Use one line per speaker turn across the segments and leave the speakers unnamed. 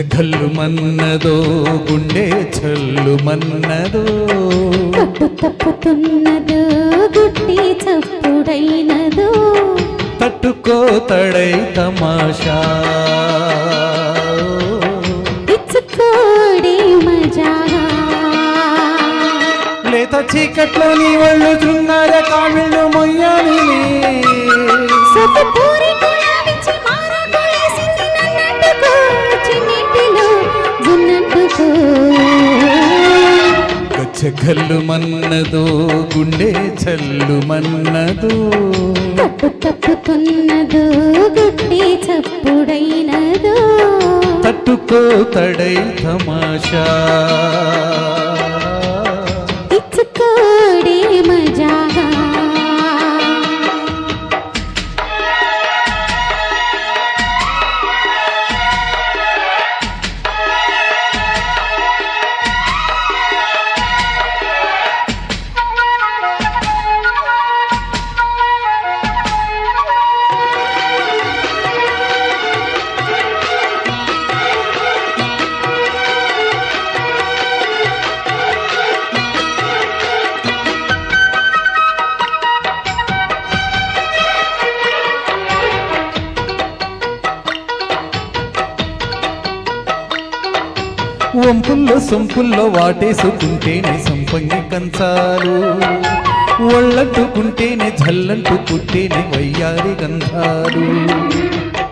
గజ్జగల్లు మన్నదో గుండె చల్లు మన్నదో
కట్టు తప్పుతున్నదో గుట్టి చప్పుడైనదో
తట్టుకో తడై తమాషా
ఇచ్చుకోడే మజాగా
లేత చీకట్లో నీ ఒళ్ళు జున్నార కావిళ్ళు మొయ్యాలి
సొప్పురి గులాబిచ్చి మారా కొలేసింది నన్నట్టుకో చిన్నిటిలో జున్నట్టుకో
గజ్జగల్లు మన్నదో గుండె చల్లు మన్నదో
తప్పు తప్పుతున్నదో గుట్టి చప్పుడైనదో
తట్టుకో తడై తమాషా
ఇచ్చుకోడే మజాగా
వంపుల్లో సొంపుల్లో వాటేసుకుంటేనే సంపంగి కంచాలు ఒళ్ళంటుకుంటేనే జల్లంటు పుట్టేనే వయ్యారి గంధాలు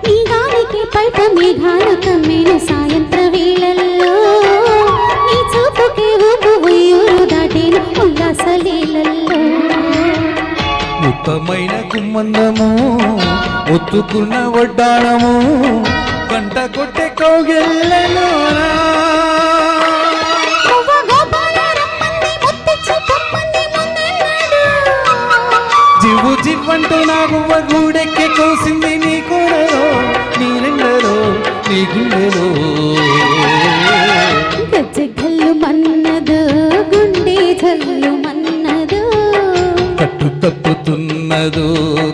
నీ గాలికి పైట మేఘాలు కమ్మేను సాయంత్ర వేళల్లో నీ చూపుకే ఊపు ఉయ్యూరు దాటేను ఉల్లాసలీలల్లో
ఉత్తమైన కుమ్మందము ఒత్తుకున్న వడ్డాణము గంట కొట్టే కౌగిళ్ళను జివ్వు జివ్వంటూ నా గువ్వ గూడెక్కి కోసింది నీ కూడలో నీ రెండలో నీ గుండెలో
గజ్జగల్లు మన్నదో గుండె జల్లు మన్నదో
కట్టు తప్పుతున్నదో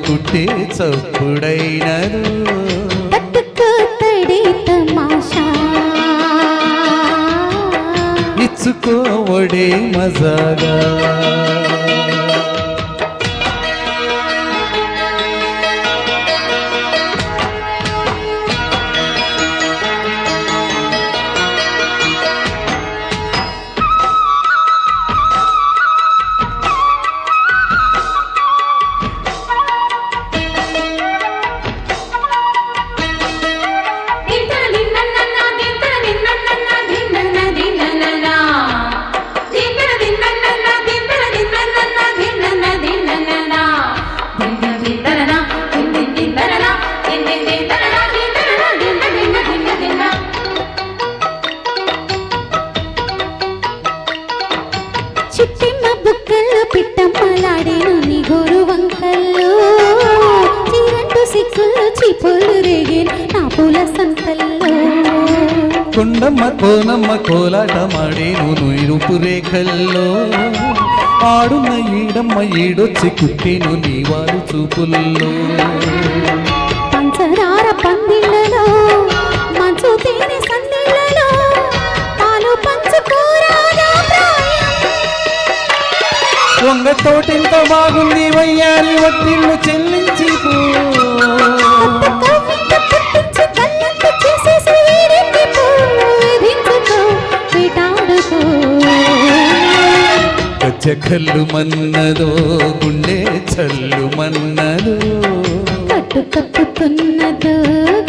గుడ్డే చప్పుడైనదో
తట్టుకో తడే తమాషా
ఇచ్చుకోవడే మజాగా
చిట్టిమ్మ బుక్కల్లో పిట్టమ్మలాడేను నీ గోరు వంకల్లో చీరంటు సిక్కుల్లో చీపులు రేగేను నా పూల సంతల్లో
కొండమ్మ కోనమ్మ కోలాట మాడేను నురుపు రేఖల్లో ఆడున్న ఈడమ్మ ఈడొచ్చి కుట్టేను నీ వారు చూపుల్లో
పంచదార పందిళ్ళలో మంచు తేనె సందిళ్ళలో పాలు పంచుకోరాదా ప్రాయం
వంగ తోటెంత బాగుంది వయ్యారి వడ్డిళ్ళు చెల్లించి
పుట్టించి కళ్ళంత చేసేసి వేడెక్కిపో విధించుకో వేటాడుకో
గజ్జగల్లు మన్నదో గుండె చల్లు మన్నదో
కట్టు తప్పుతున్నదో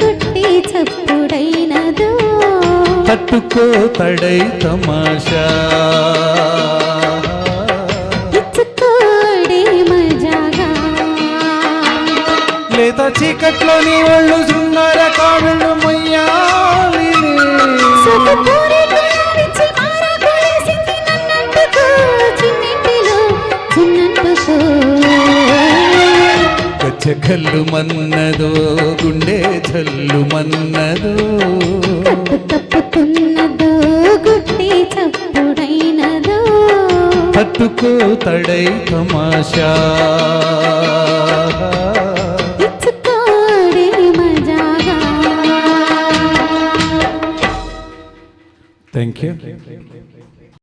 గుట్టి చప్పుడైనదో
తట్టుకో తడై తమాషా
ఇచ్చుకోడే మజాగా
లేత చీకట్లో నీ ఒళ్ళు జున్నార కావిళ్ళు మొయ్యాలి
సొప్పురి గులాబిచ్చి మారా కొలేసింది నన్నట్టుకో చిన్నిటిలో చిన్నంటుకో
గజ్జగల్లు మన్నదో గుండె చల్లు మన్నదో
కట్టు తప్పుతున్నదో గుట్టి చప్పుడైనదో
తట్టుకో తడై తమాషా
ఇచ్చుకోడే మజాగా
థ్యాంక్ యూ.